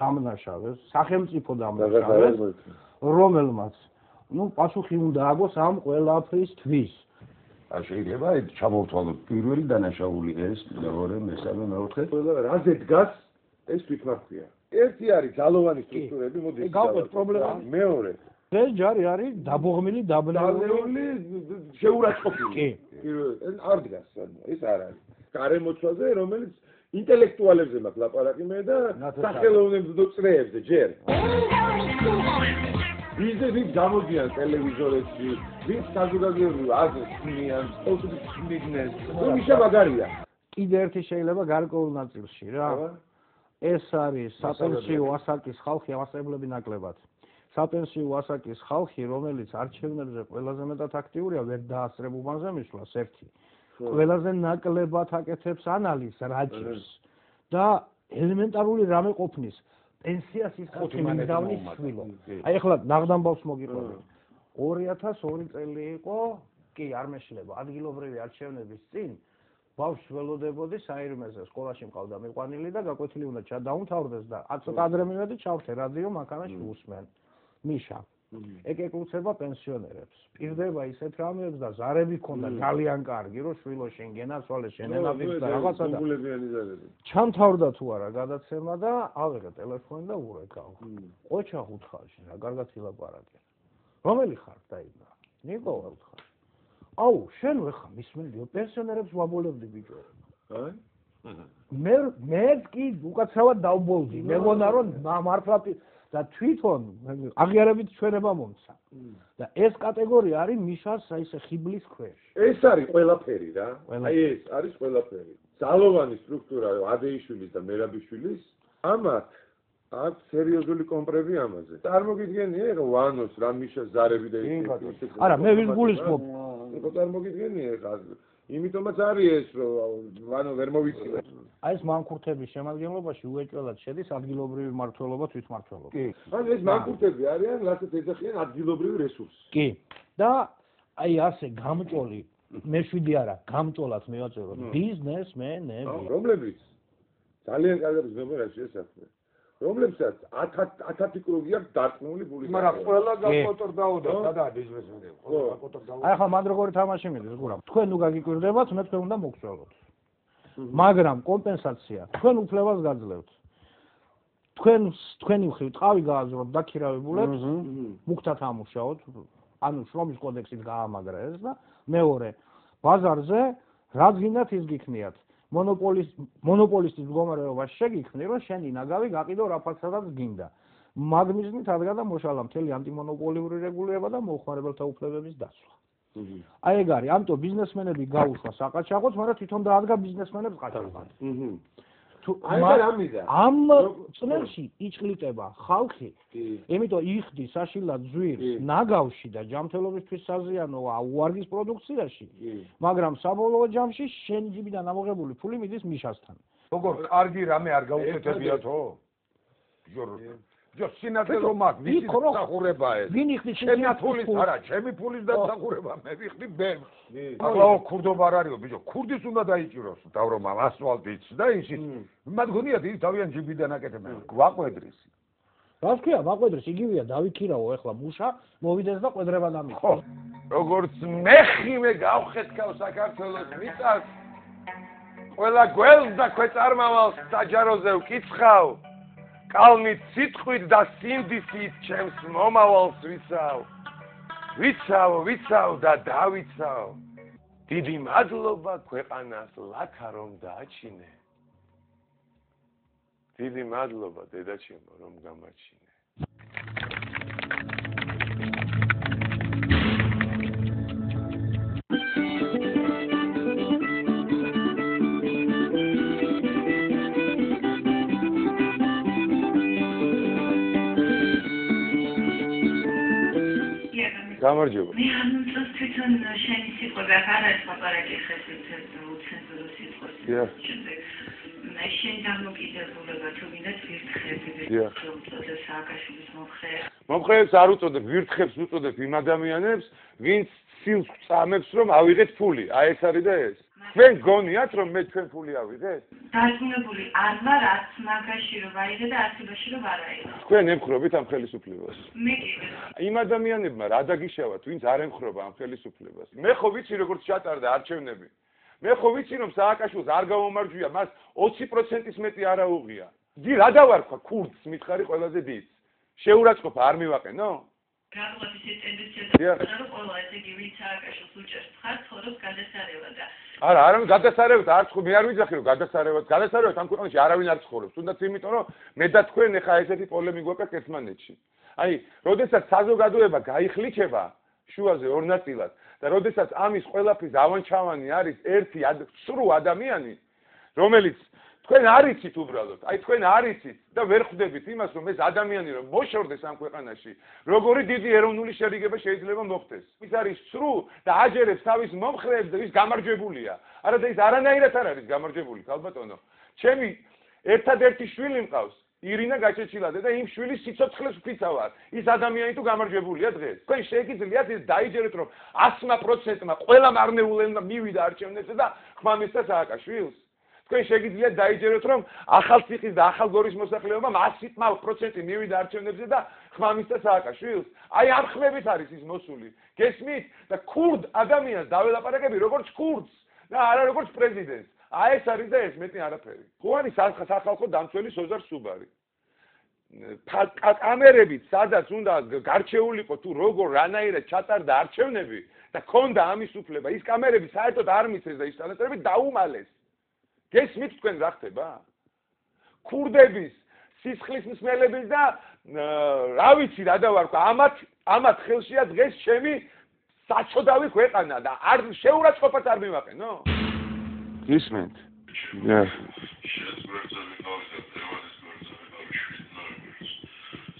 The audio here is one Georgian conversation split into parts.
დამნაშავეს, სახელმწიფო დამნაშავეს, რომელმაც პასუხი უნდა აგოს ამ ყველაფრისთვის. შეიძლება ჩამოვთვალოთ პირველი დანაშაული ეს, მეორე, მესამე, მეოთხე. რაზე დგას ეს თვითმარქვია. ერთი არის ძალოვანი სტრუქტურები, მოდი გავყოთ პრობლემა. მეორე ეს ჯარი არის დაბოღმილი, დაბნეული, შეურაცხყოფილი. კი. არ დგას, ეს არ არის. გარემოცვაზე, რომელიც ინტელექტუალებზე მაქვს ლაპარაკი მე და სახელოვნებზე წრეებზე ჯერ. ვიზებით გამოდიან ტელევიზორებში, ვინც საზოგადოებრივ აზრს ქმნიან, ყოველთვის ქმნიდნენ. მიშა მაგარია. კიდე ერთი შეიძლება გარკვეულ ნაწილში რა. ეს არის საპენსიო ასაკის ხალხი, ამასწრებლები ნაკლებად. საპენსიო ასაკის ხალხი, რომელიც არჩევნებზე ყველაზე მეტად აქტიურია, ვერ დაასწრებ უბანზე მისვლას ერთი. ყველაზე ნაკლებად აკეთებს ანალიზს, რაჭის და ელემენტარული რამე ყოფნის. პენსიას ის ხუთი მინდავნის შვილო. აი ახლა ნაღდამბავს მოგიყვებით. 2002 წელი იყო, კი არ მეშლება, ადგილობრივი არჩევნების წინ ბავშვს ველოდებოდი საირმეზე, სკოლაში მყავდა მიყვანილი და გაკვეთილი უნდა ჩადაუმთავრდეს და ცოტა ადრე მივედი ჩავრთე რადიო მანქანაში უსმენ. მიშა. ეკეკლუცება პენსიონერებს. პირდება ისეთ რამეებს და ზარები ქონდა ძალიან კარგი, რომ შვილო შენ გენაცვალე, შენ ენაფიქს და რაღაცა და ჩამთავრდა თუ არა გადაცემა და ავიღე ტელეფონი და ურეკავ. ოჩახ უთხარში რა, კარგად ილაპარაკე. რომელი ხარ დაიბნა? ნიკოლა უთხარ. აუ, შენ ვეხა მისმენდიო პენსიონერებს ვაბოლებდი ბიჭო. აი? მეც კი უკაცრავად დავბოლდი. მეგონა რომ მართლა და თვითონ აღიარებით ჩვენება მომცა. და ეს კატეგორია არის მიშას ისე ხიბლის ქვეშ. ეს არის ყველაფერი რა. აი ეს არის ყველაფერი. ძალოვანი სტრუქტურა ადეიშვილის და მერაბიშვილის ამათ აქვს სერიოზული კომპრები ამაზე. წარმოგიდგენია ეხლა ვანოს რა მიშას ზარები და ის. არა, მე ვის გულისხმობ? წარმოგიდგენია ეხლა იმიტომაც არის ეს რომ ვანო ვერ მოვიცილე. აი ეს მანქურთების შემადგენლობაში უეჭველად შედის ადგილობრივი მმართველობა, თვითმმართველობა. კი. ანუ ეს მანქურთები არიან, რასაც ეძახიან ადგილობრივი რესურსი. კი. და აი ასე გამჭოლი, მე-7 არა, გამჭოლად მივაწეროთ ბიზნესმენები. რომლებიც ძალიან კარგად ზნებენ რა შესაძლოა. რომლებსაც 1000 კრუგი აქვს დარწმუნებული გული. მაგრამ ყველა გაკოტრდაოდა, სადაა ბიზნესმენები? ყველა გაკოტრდაოდა. აი ახლა მან როგორი თამაში მიდის, გურამ. თქვენ ნუ გაგიკვირდებათ, მე თქვენ უნდა მოგწველოთ. მაგრამ კომპენსაცია თქვენ უფლებას გაძლევთ. თქვენი მხრივ ტყავი გააზროთ დაქირავებულებს, მუქთად ამუშაოთ, ანუ შრომის კოდექსით გაამაგრა ეს და მეორე, ბაზარზე რაც გინდათ ის გიქნიათ. მონოპოლისტის მდგომარეობაში შეგიქმნი, რომ შენი ნაგავი გაყიდო რაფაცადაც გინდა. მაგმიზნით ადგა და მოშალა მთელი ანტიმონოპოლიური რეგულირება და მოხმარებელთა უფლებების დაცვა. აი ეგ არის, ამიტომ ბიზნესმენები გაუშვა საყაჩაღოც, მაგრამ თვითონ დაადგა ბიზნესმენებს ყაჩაღად. ამ წნელში იჭლიტება ხალხი, იმიტომ იხდის საშილად ზვირს ნაგავში და ჯანმრთელობისთვის საზიანოა უარგის პროდუქციაში, მაგრამ საბოლოო ჯამში შენი ჯიბიდან ამოღებული ფული მიდის მიშასთან. როგორ კარგი რამე არ გაუკეთებიათო? ჯო სინათლე რომ აქვს, ვიცი სახურება ეს. ვინ იხდის ჩემი ფულის არა, ჩემი ფულის დასახურება, მე ვიხდი ბერს. ახლაო ქურდობა არ არისო, ბიჭო, ქურდის უნდა დაიჭიროს დავრომა ასფალტიც და ისიც. მათ გონიათ ის თავიანთ ჯიბიდან აკეთებენ. გვაყვედრის. რას ქვია, მაყვედრის იგივეა, დავიქირავო ეხლა მუშა, მოვიდეს და ყვედრება დამიწყო. ხო, როგორც მეხიმე გავხეთქავ საქართველოს მიწას. ყველა გველს და ქვეწარმავალს საჯაროზე ვკიცხავ. კალმით სიტყვით და სინდისით ჩემს მომავალს ვიცავ და დავიცავ. დიდი მადლობა ქვეყანას ლაქა რომ დააჩინე. დიდი მადლობა დედაჩემო რომ გამაჩინე. გამარჯობა. მე ამიტომ თვითონ შენი სიტყვები არ არის ლაპარაკი ხესით უცენზურო სიტყვებს. შენ დამოკიდებულება თუ გინდა ვირთხები უწოდებ სააკაშვილის მომხრეებს არ უწოდებ, ვირთხებს უწოდებ იმ ადამიანებს, ვინც სილს წამებს რომ ავიღეთ ფული. აი ეს არის და ეს. თქვენ გონიათ რომ მე ჩვენ ფული ავიღეთ? დარწმუნებული არ ვარ არც მაგაში რომ ვაიღე და არცებაში რომ არ აიღე. თქვენ ემხრობით ამ ხელისუფლებას. მე კიდე. იმ ადამიანებმა რა დაგიშავათ, ვინც არ ემხრობა ამ ხელისუფლებას. მე ხო ვიცი როგორც ჩატარდა არჩევნები. მე ხო ვიცი რომ სააკაშვილს არ გამომარჯვია, მას 20%-ის მეტი არ აუღია. დი რა დავარქვა ქურდს მითხარი ყველაზე დიდს. შეურაცხყოფა არ მივაყენო? გაგლოთ ისე ტენდენცია და რომ ყველა ესე იგი ვინც სააკაშვილს უჭერს ხარ ცხოვრობს გადასარევად და არა, არ გადასარევად არც ხო მე არ ვიძახი რომ გადასარევად ამ ქვეყანაში არავინ არ ცხოვრობს. თუნდაც იმიტომ რომ მე და თქვენ ეხა ესეთი პოლემი გვაქვს ერთმანეთში. აი, როდესაც საზოგადოება გაიხლიჩება შუაზე ორ ნაწილად და როდესაც ამის ყველაფრის ავანჩავანი არის ერთი სრუ ადამიანი, რომელიც თქვენ არ იცით უბრალოდ, აი თქვენ არ იცით და ვერ ხვდებით იმას, რომ ეს ადამიანი რომ მოშორდეს ამ ქვეყანაში, როგორი დიდი ეროვნული შერიგება შეიძლება მოხდეს. ის არის სრუ და აჯერებს თავის მომხრეებს და ის გამარჯვებულია. არა და ის არანაირად არ არის გამარჯვებული, ხალბატონო. ჩემი ერთადერთი შვილი მყავს, ირინა გაჩეჩილაძე და იმ შვილის სიცოცხლეს ვფიცავარ. ის ადამიანი თუ გამარჯვებულია დღეს. თქვენ შეგიძლიათ ის დაიჯერეთ, რომ 100%-მა ყველა მარნეულებმა მივიდა არჩევნებზე და ხმამისცა სააკაშვილს. თქვენ შეგიძლიათ დაიჯეროთ რომ ახალციხის და ახალგორის მოსახლეობამ 100% მივიდა არჩევნებზე და ხმამისცა სააკაშვილს. აი ამ ხმებით არის ის მოსული. გესმით? და ქურდ ადამიანს დაველაპარაკები როგორც ქურდს და არა როგორც პრეზიდენტს. აი ეს არის და ეს მეტი არაფერი. ხო არის სახალხო დამცველი სოზარ სუბარი. კამერებით სადაც უნდა გარჩეულიყო თუ როგორ რანაირად ჩატარდა არჩევნები და ქონდა ამის უფლება, ის კამერები საერთოდ არ მისცეს და ის თანაწერები დაუმალეს. გესმით თქვენ რა ხდება? ქურდების სისხლის მსმელების და რა ვიცი რა დავარქვა, ამათ ხელშია დღეს ჩემი საჩოდავი ქვეყანა და არ შეურაცხყოფაც არ მივაყენო? გისმენთ?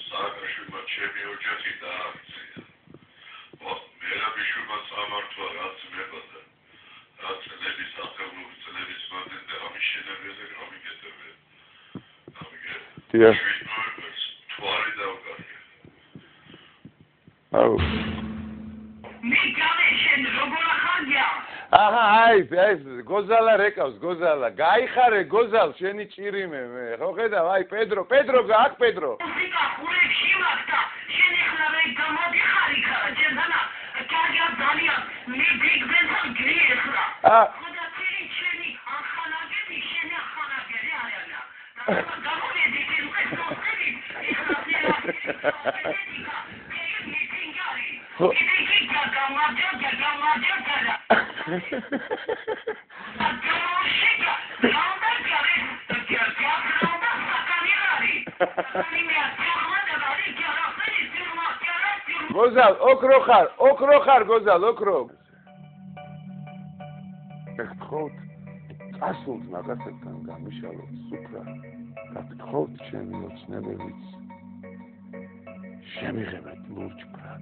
სააკაშვილმა ჩემი ოჯახი დააქცია. მერაბიშვილმა სამართვა რაც მებადა. რაც წლების სახელობის წლების მანძილზე და ამის შენებაზე გამიგეთებია. დიახ. თვარი დავკარგე. აუ. მე გამეშენ როგორ ხარგია? აჰა, აი, ეს გოზალა რეკავს, გოზალა. გაიხარე გოზალ, შენი ჭირიმე მე. ხო ხედავ, აი პედრო, აქ პედრო. მუსიკა ხურებში მაგდა. შენი ხლა მე გამოდიხარი ხარ, ჩემთანა. კარგია ძალიან. მე გიგბენთან გიეხლა. ხოდა წილი შენი ახალაგები, შენი ახალაგები არიანა. და გამოდიდი ეს მოსწრები. ეხლა ხო. გოზალ, ოქრო ხარ, გოზალ, ოქრო. გთხოვთ, წასულთ რაღაცებთან გამიშალოთ სუფრა. გთხოვთ ჩემი ოცნებებით. შემიღებეთ ლურჯ-ბრა.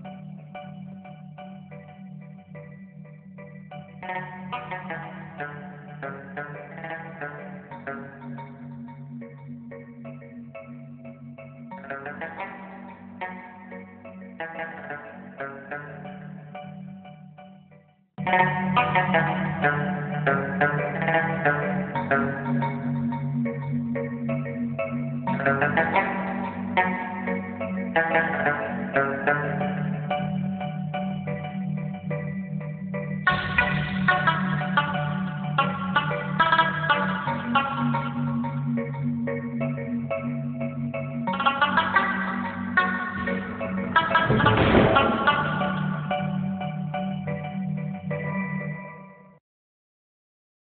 Thank you.